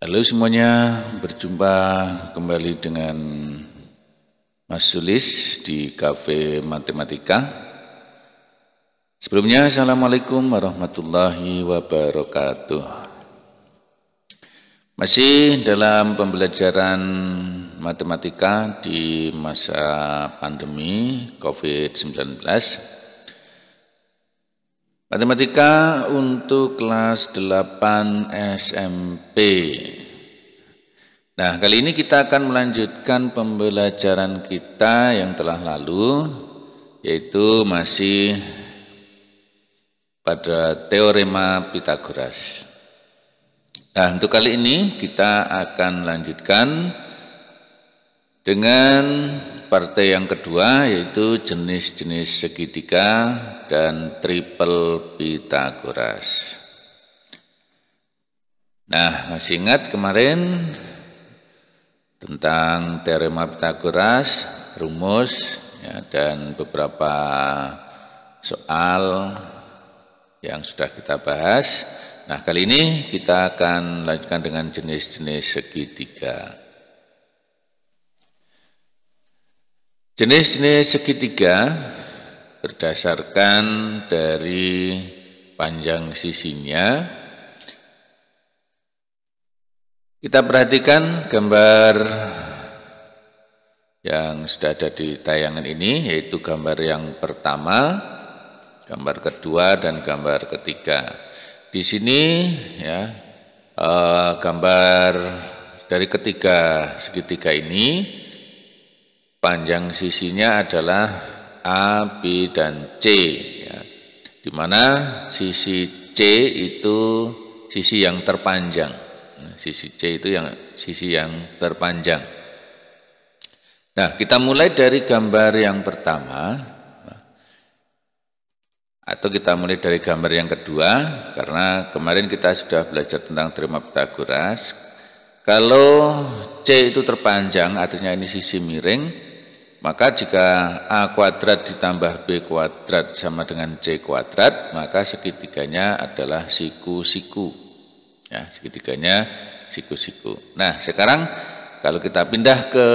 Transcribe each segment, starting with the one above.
Halo semuanya, berjumpa kembali dengan Mas Sulis di Cafe Matematika. Sebelumnya, Assalamualaikum warahmatullahi wabarakatuh. Masih dalam pembelajaran matematika di masa pandemi COVID-19. Matematika untuk kelas 8 SMP. Nah, kali ini kita akan melanjutkan pembelajaran kita yang telah lalu, yaitu masih pada teorema Pythagoras. Nah, untuk kali ini kita akan lanjutkan dengan partai yang kedua, yaitu jenis-jenis segitiga dan triple Pythagoras. Nah, masih ingat kemarin tentang teorema Pythagoras, rumus ya, dan beberapa soal yang sudah kita bahas. Nah, kali ini kita akan lanjutkan dengan jenis-jenis segitiga. Jenis-jenis segitiga berdasarkan dari panjang sisinya. Kita perhatikan gambar yang sudah ada di tayangan ini, yaitu gambar yang pertama, gambar kedua, dan gambar ketiga. Di sini ya, gambar dari ketiga segitiga ini, panjang sisinya adalah A, B, dan C, ya. Di mana sisi C itu sisi yang terpanjang. Nah, sisi C itu sisi yang terpanjang. Nah, kita mulai dari gambar yang pertama, atau kita mulai dari gambar yang kedua, karena kemarin kita sudah belajar tentang teorema Pythagoras. Kalau C itu terpanjang, artinya ini sisi miring, maka jika A kuadrat ditambah B kuadrat sama dengan C kuadrat, maka segitiganya adalah siku-siku. Ya, segitiganya siku-siku. Nah, sekarang kalau kita pindah ke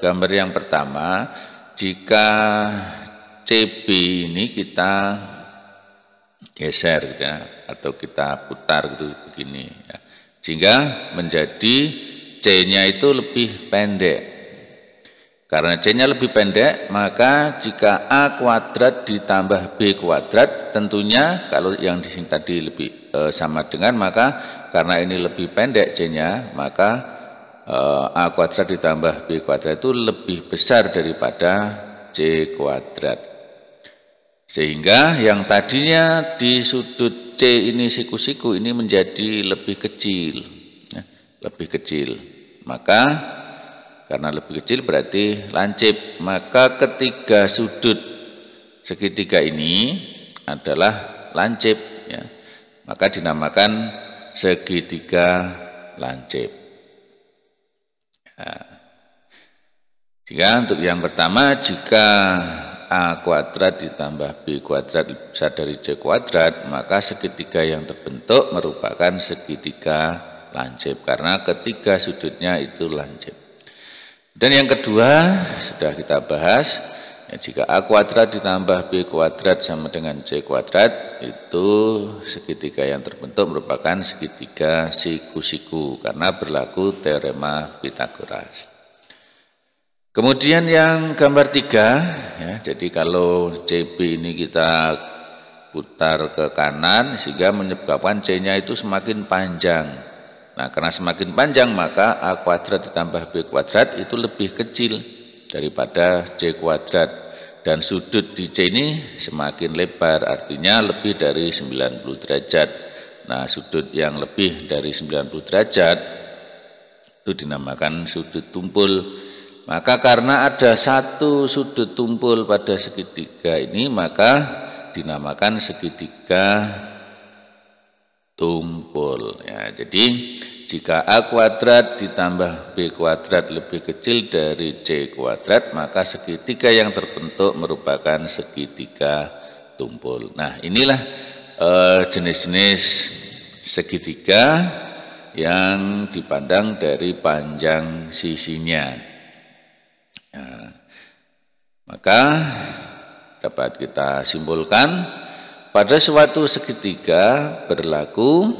gambar yang pertama, jika CB ini kita geser gitu ya, atau kita putar gitu begini ya, sehingga menjadi C-nya itu lebih pendek. Karena C-nya lebih pendek, maka jika A kuadrat ditambah B kuadrat, tentunya kalau yang di sini tadi lebih sama dengan, maka karena ini lebih pendek C-nya, maka A kuadrat ditambah B kuadrat itu lebih besar daripada C kuadrat. Sehingga yang tadinya di sudut C ini siku-siku ini menjadi lebih kecil, ya, lebih kecil. Maka karena lebih kecil berarti lancip, maka ketiga sudut segitiga ini adalah lancip, ya. Maka dinamakan segitiga lancip. Nah, jika untuk yang pertama, jika A kuadrat ditambah B kuadrat lebih besar dari C kuadrat, maka segitiga yang terbentuk merupakan segitiga lancip, karena ketiga sudutnya itu lancip. Dan yang kedua sudah kita bahas, ya, jika A kuadrat ditambah B kuadrat sama dengan C kuadrat, itu segitiga yang terbentuk merupakan segitiga siku-siku, karena berlaku teorema Pythagoras. Kemudian yang gambar 3, ya, jadi kalau CB ini kita putar ke kanan sehingga menyebabkan C-nya itu semakin panjang. Nah, karena semakin panjang maka A kuadrat ditambah B kuadrat itu lebih kecil daripada C kuadrat. Dan sudut di C ini semakin lebar, artinya lebih dari 90 derajat. Nah, sudut yang lebih dari 90 derajat itu dinamakan sudut tumpul. Maka karena ada satu sudut tumpul pada segitiga ini, maka dinamakan segitiga tumpul, ya. Jadi jika A kuadrat ditambah B kuadrat lebih kecil dari C kuadrat, maka segitiga yang terbentuk merupakan segitiga tumpul. Nah, inilah jenis-jenis segitiga yang dipandang dari panjang sisinya. Nah, maka dapat kita simpulkan pada suatu segitiga berlaku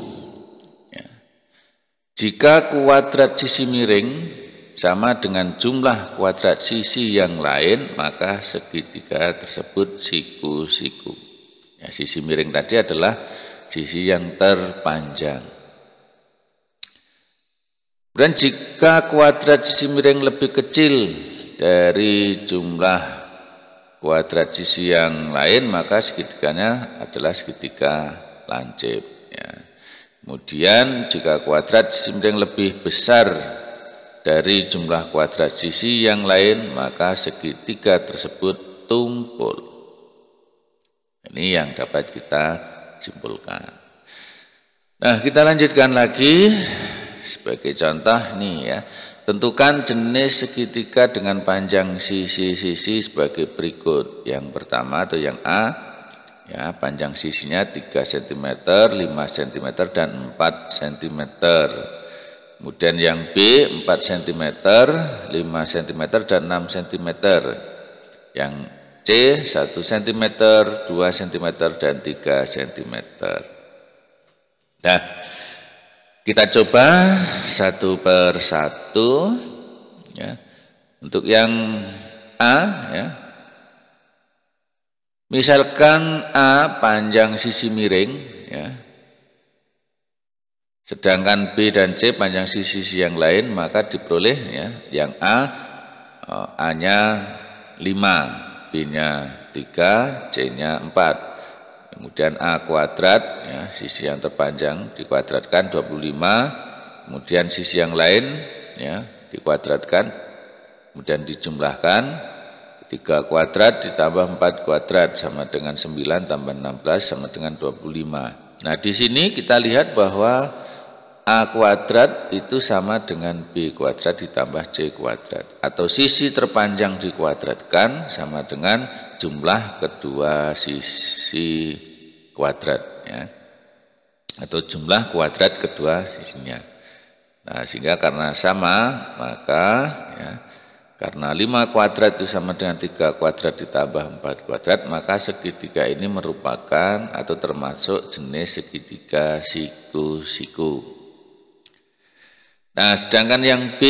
jika kuadrat sisi miring sama dengan jumlah kuadrat sisi yang lain, maka segitiga tersebut siku-siku. Ya, sisi miring tadi adalah sisi yang terpanjang. Dan jika kuadrat sisi miring lebih kecil dari jumlah kuadrat sisi yang lain, maka segitiganya adalah segitiga lancip. Ya. Kemudian jika kuadrat sisi miring lebih besar dari jumlah kuadrat sisi yang lain, maka segitiga tersebut tumpul. Ini yang dapat kita simpulkan. Nah, kita lanjutkan lagi sebagai contoh nih ya. Tentukan jenis segitiga dengan panjang sisi-sisi sebagai berikut. Yang pertama atau yang A, ya, panjang sisinya 3 cm, 5 cm, dan 4 cm. Kemudian yang B 4 cm, 5 cm, dan 6 cm. Yang C 1 cm, 2 cm, dan 3 cm. Nah, kita coba satu per satu. Ya. Untuk yang A, ya. Misalkan A panjang sisi miring, ya. Sedangkan B dan C panjang sisi yang lain, maka diperoleh ya, yang A-nya 5, B-nya 3, C-nya 4. Kemudian A kuadrat, ya, sisi yang terpanjang dikuadratkan 25, kemudian sisi yang lain ya, dikuadratkan, kemudian dijumlahkan 3 kuadrat ditambah 4 kuadrat sama dengan 9 tambah 16 sama dengan 25. Nah, di sini kita lihat bahwa A kuadrat itu sama dengan B kuadrat ditambah C kuadrat. Atau sisi terpanjang dikuadratkan sama dengan jumlah kedua sisi kuadrat. Ya. Atau jumlah kuadrat kedua sisinya. Nah, sehingga karena sama, maka ya, karena 5 kuadrat itu sama dengan 3 kuadrat ditambah 4 kuadrat, maka segitiga ini merupakan atau termasuk jenis segitiga siku-siku. Nah, sedangkan yang B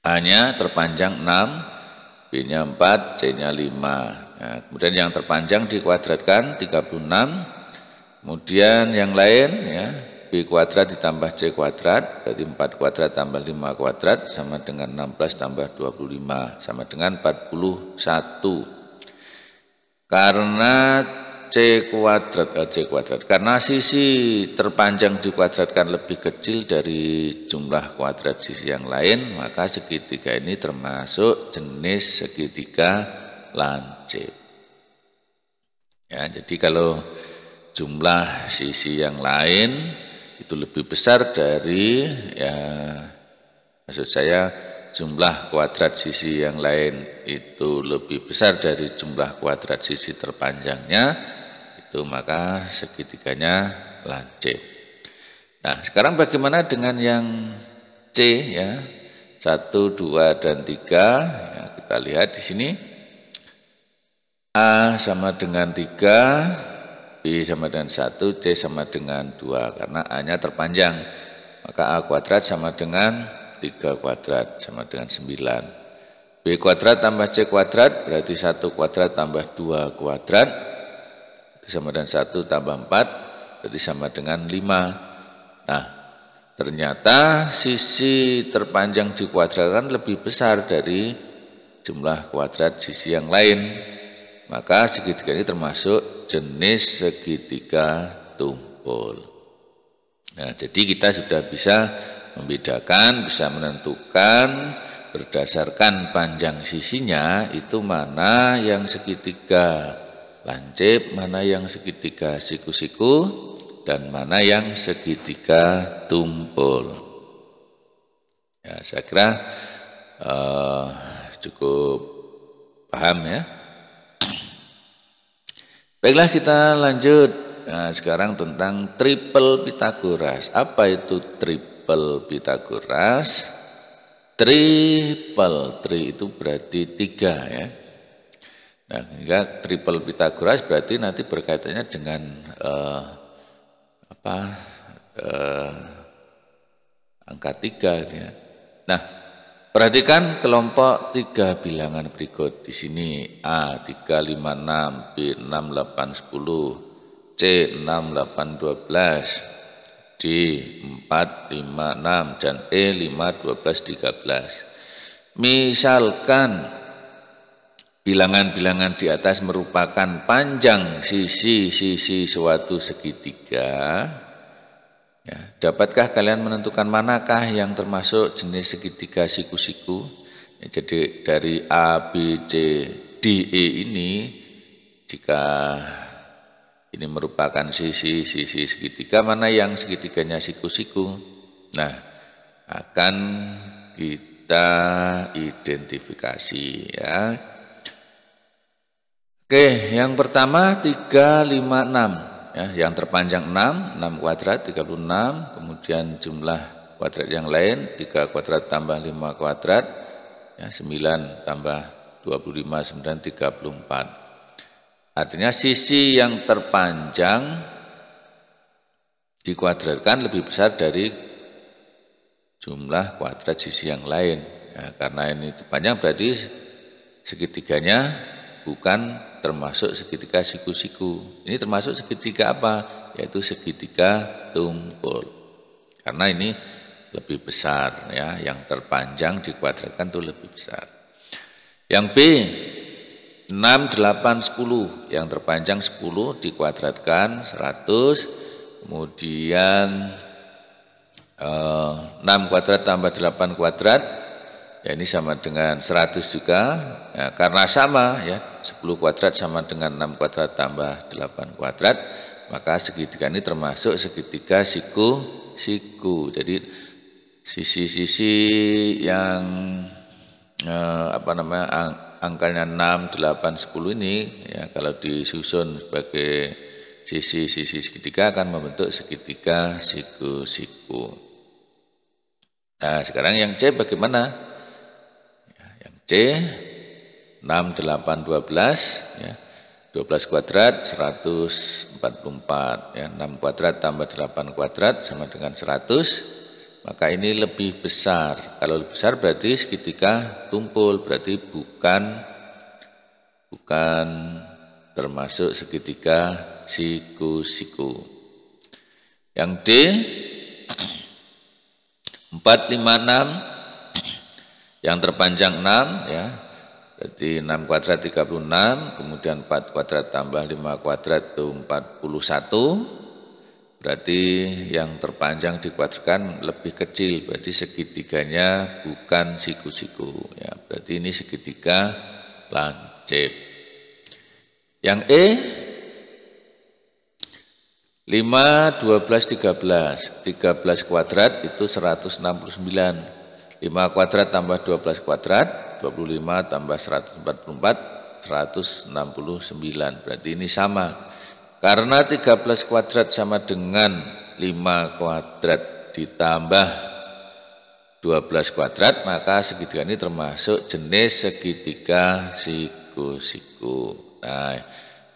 A-nya terpanjang 6, B-nya 4, C-nya 5. Nah, kemudian yang terpanjang dikuadratkan 36. Kemudian yang lain ya, B kuadrat ditambah C kuadrat, berarti 4 kuadrat tambah 5 kuadrat sama dengan 16 tambah 25 sama dengan 41. Karena C kuadrat. Karena sisi terpanjang dikuadratkan lebih kecil dari jumlah kuadrat sisi yang lain, maka segitiga ini termasuk jenis segitiga lancip. Ya, jadi kalau jumlah sisi yang lain itu lebih besar dari, ya, maksud saya jumlah kuadrat sisi yang lain itu lebih besar dari jumlah kuadrat sisi terpanjangnya, itu maka segitiganya lancip. Nah, sekarang bagaimana dengan yang C ya? 1, 2, dan 3. Ya, kita lihat di sini. A sama dengan 3, B sama dengan 1, C sama dengan 2 karena A-nya terpanjang. Maka A kuadrat sama dengan 3 kuadrat sama dengan 9. B kuadrat tambah C kuadrat berarti 1 kuadrat tambah 2 kuadrat sama dengan 1 tambah 4 berarti sama dengan 5. Nah, ternyata sisi terpanjang dikuadratkan lebih besar dari jumlah kuadrat sisi yang lain. Maka segitiga ini termasuk jenis segitiga tumpul. Nah, jadi kita sudah bisa membedakan, bisa menentukan berdasarkan panjang sisinya itu mana yang segitiga lancip, mana yang segitiga siku-siku, dan mana yang segitiga tumpul. Ya, saya kira cukup paham ya. Baiklah, kita lanjut Nah, sekarang tentang triple Pitagoras. Apa itu triple Pitagoras? Triple, tri itu berarti 3 ya. Nah, hingga triple Pitagoras berarti nanti berkaitannya dengan angka 3 ya. Nah, perhatikan kelompok 3 bilangan berikut di sini. A 3, 5, 6, B 6, 8, 10, C 6, 8, 12, D 4, 5, 6, dan E 5, 12, 13. Misalkan bilangan-bilangan di atas merupakan panjang sisi-sisi suatu segitiga, ya, dapatkah kalian menentukan manakah yang termasuk jenis segitiga siku-siku? Ya, jadi dari A, B, C, D, E ini, jika ini merupakan sisi-sisi segitiga, mana yang segitiganya siku-siku? Nah, akan kita identifikasi ya. Oke, yang pertama 3, 5, 6 ya, yang terpanjang 6 kuadrat 36, kemudian jumlah kuadrat yang lain 3 kuadrat tambah 5 kuadrat ya, 9 tambah 25, 9, 34. Artinya sisi yang terpanjang dikuadratkan lebih besar dari jumlah kuadrat sisi yang lain ya, karena ini terpanjang berarti segitiganya bukan termasuk segitiga siku-siku. Ini termasuk segitiga apa? Yaitu segitiga tumpul. Karena ini lebih besar ya, yang terpanjang dikuadratkan itu lebih besar. Yang B 6, 8, 10, yang terpanjang 10 dikuadratkan 100, kemudian 6 kuadrat tambah 8 kuadrat, ya ini sama dengan 100 juga, ya, karena sama ya, 10 kuadrat sama dengan 6 kuadrat tambah 8 kuadrat, maka segitiga ini termasuk segitiga siku-siku. Jadi sisi-sisi yang angkanya 6, 8, 10 ini ya, kalau disusun sebagai sisi-sisi segitiga akan membentuk segitiga siku-siku. Nah, sekarang yang C bagaimana? Ya, yang C 6, 8, 12 ya, 12 kuadrat 144 ya, 6 kuadrat tambah 8 kuadrat sama dengan 100. Maka ini lebih besar. Kalau lebih besar berarti segitiga tumpul, berarti bukan termasuk segitiga siku-siku. Yang D 4, 5, 6, yang terpanjang 6 ya, berarti 6 kuadrat 36, kemudian 4 kuadrat tambah 5 kuadrat itu 41. Berarti yang terpanjang dikuadratkan lebih kecil, berarti segitiganya bukan siku-siku ya, berarti ini segitiga lancip. Yang E 5, 12, 13, 13 kuadrat itu 169, 5 kuadrat tambah 12 kuadrat 25 tambah 144 169, berarti ini sama. Karena 13 kuadrat sama dengan 5 kuadrat ditambah 12 kuadrat, maka segitiga ini termasuk jenis segitiga siku-siku. Nah,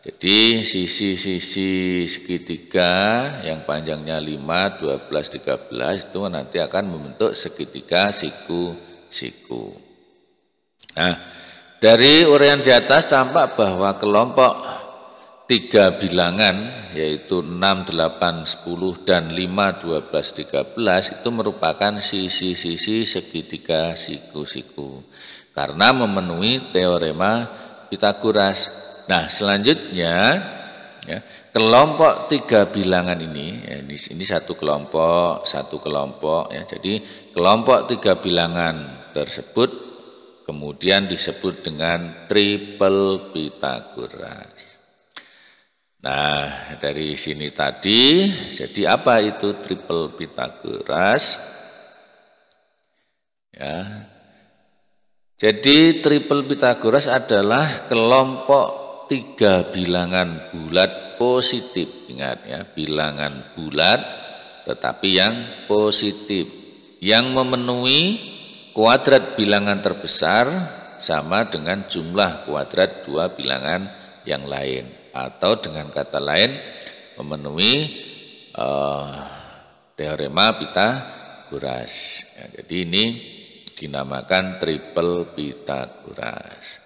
jadi sisi-sisi segitiga yang panjangnya 5, 12, 13 itu nanti akan membentuk segitiga siku-siku. Nah, dari uraian di atas tampak bahwa kelompok 3 bilangan yaitu 6, 8, 10 dan 5, 12, 13 itu merupakan sisi-sisi segitiga siku-siku karena memenuhi teorema Pitagoras. Nah, selanjutnya ya, kelompok 3 bilangan ini ya, ini satu kelompok ya. Jadi kelompok 3 bilangan tersebut kemudian disebut dengan triple Pitagoras. Nah, dari sini tadi, jadi apa itu triple Pitagoras? Ya. Jadi triple Pitagoras adalah kelompok 3 bilangan bulat positif. Ingat ya, bilangan bulat tetapi yang positif, yang memenuhi kuadrat bilangan terbesar sama dengan jumlah kuadrat dua bilangan yang lain, atau dengan kata lain memenuhi teorema Pythagoras. Ya, jadi ini dinamakan triple Pythagoras.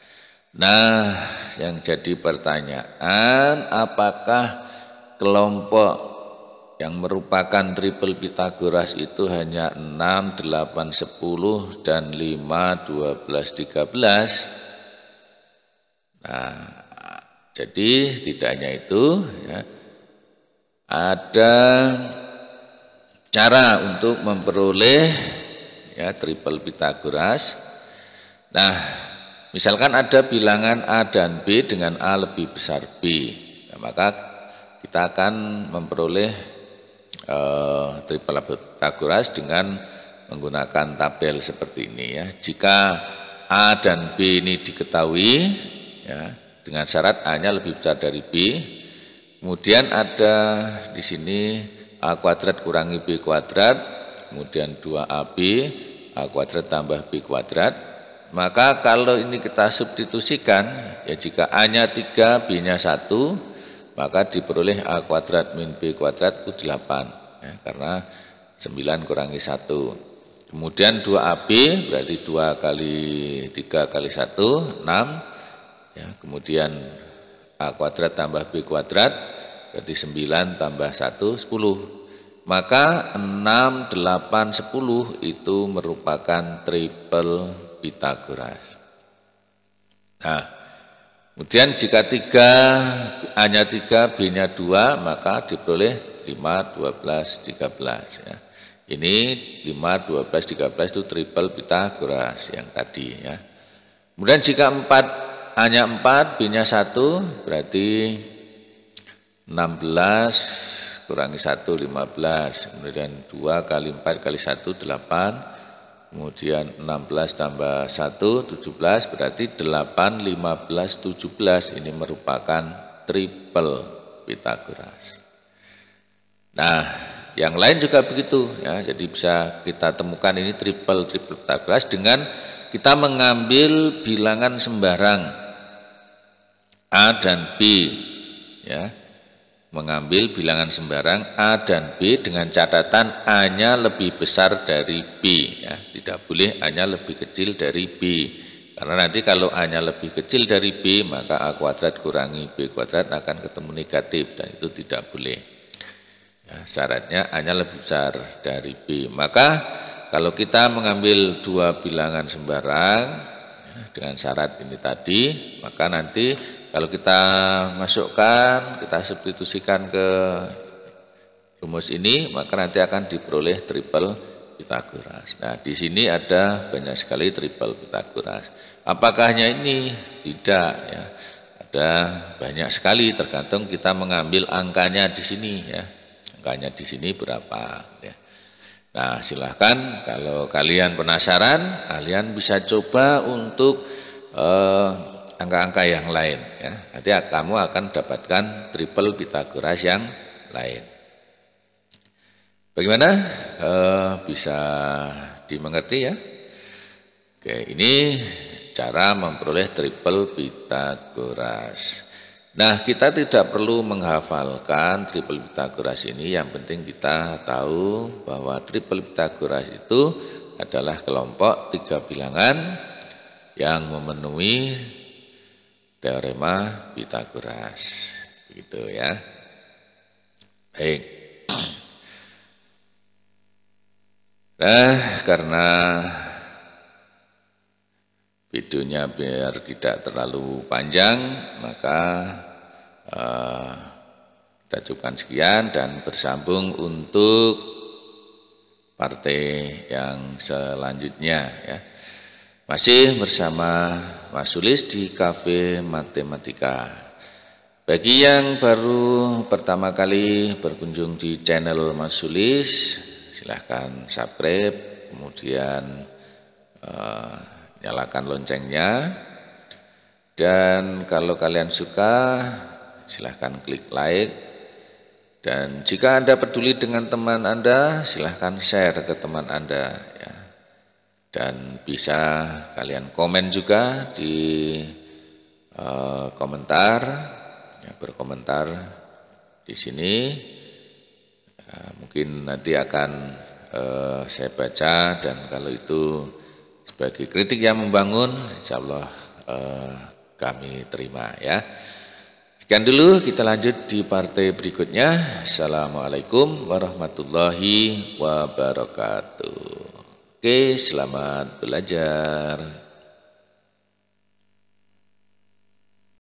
Nah, yang jadi pertanyaan, apakah kelompok yang merupakan triple Pythagoras itu hanya 6, 8, 10, dan 5, 12, 13? Nah, jadi tidak hanya itu, ya, ada cara untuk memperoleh ya triple Pythagoras. Nah, misalkan ada bilangan A dan B dengan A lebih besar B, nah, maka kita akan memperoleh triple Pythagoras dengan menggunakan tabel seperti ini ya. Jika A dan B ini diketahui ya, dengan syarat A-nya lebih besar dari B, kemudian ada di sini A kuadrat kurangi B kuadrat, kemudian 2AB A kuadrat tambah B kuadrat. Maka kalau ini kita substitusikan ya, jika A-nya 3, B-nya 1, maka diperoleh A kuadrat min B kuadrat itu 8 ya, karena 9 kurangi 1. Kemudian 2AB berarti 2 kali 3 kali 1 6 ya. Kemudian A kuadrat tambah B kuadrat berarti 9 tambah 1 10. Maka 6, 8, 10 itu merupakan triple Pythagoras. Nah, kemudian jika 3, A-nya 3, B-nya 2, maka diperoleh 5, 12, 13 ya. Ini 5, 12, 13 itu triple Pythagoras yang tadi ya. Kemudian jika 4, A-nya 4, B-nya 1, berarti 16 kurangi 1 15. Kemudian 2 kali 4 kali 1 8. Kemudian 16 tambah 1 17, berarti 8, 15, 17 ini merupakan triple Pythagoras. Nah, yang lain juga begitu ya. Jadi bisa kita temukan ini triple Pythagoras dengan kita mengambil bilangan sembarang A dan B ya. Mengambil bilangan sembarang A dan B dengan catatan A-nya lebih besar dari B ya. Tidak boleh A-nya lebih kecil dari B, karena nanti kalau A-nya lebih kecil dari B maka A kuadrat kurangi B kuadrat akan ketemu negatif dan itu tidak boleh ya. Syaratnya A-nya lebih besar dari B. Maka kalau kita mengambil dua bilangan sembarang ya, dengan syarat ini tadi, maka nanti kalau kita masukkan, kita substitusikan ke rumus ini, maka nanti akan diperoleh triple Pythagoras. Nah, di sini ada banyak sekali triple Pythagoras. Apakah hanya ini? Tidak ya. Ada banyak sekali, tergantung kita mengambil angkanya di sini ya. Angkanya di sini berapa ya. Nah, silahkan kalau kalian penasaran, kalian bisa coba untuk angka-angka yang lain ya. Nanti kamu akan dapatkan triple Pythagoras yang lain. Bagaimana? Bisa dimengerti ya? Oke, ini cara memperoleh triple Pythagoras. Nah, kita tidak perlu menghafalkan triple Pythagoras ini, yang penting kita tahu bahwa triple Pythagoras itu adalah kelompok 3 bilangan yang memenuhi teorema Pythagoras, begitu ya. Baik. Nah, karena videonya biar tidak terlalu panjang, maka kita cukupkan sekian dan bersambung untuk partai yang selanjutnya ya. Masih bersama Mas Sulis di Cafe Matematika. Bagi yang baru pertama kali berkunjung di channel Mas Sulis, silahkan subscribe, kemudian nyalakan loncengnya. Dan kalau kalian suka, silahkan klik like. Dan jika Anda peduli dengan teman Anda, silahkan share ke teman Anda ya. Dan bisa kalian komen juga di komentar, ya, berkomentar di sini. Mungkin nanti akan saya baca, dan kalau itu sebagai kritik yang membangun, insya Allah kami terima ya. Sekian dulu, kita lanjut di partai berikutnya. Assalamualaikum warahmatullahi wabarakatuh. Oke, selamat belajar.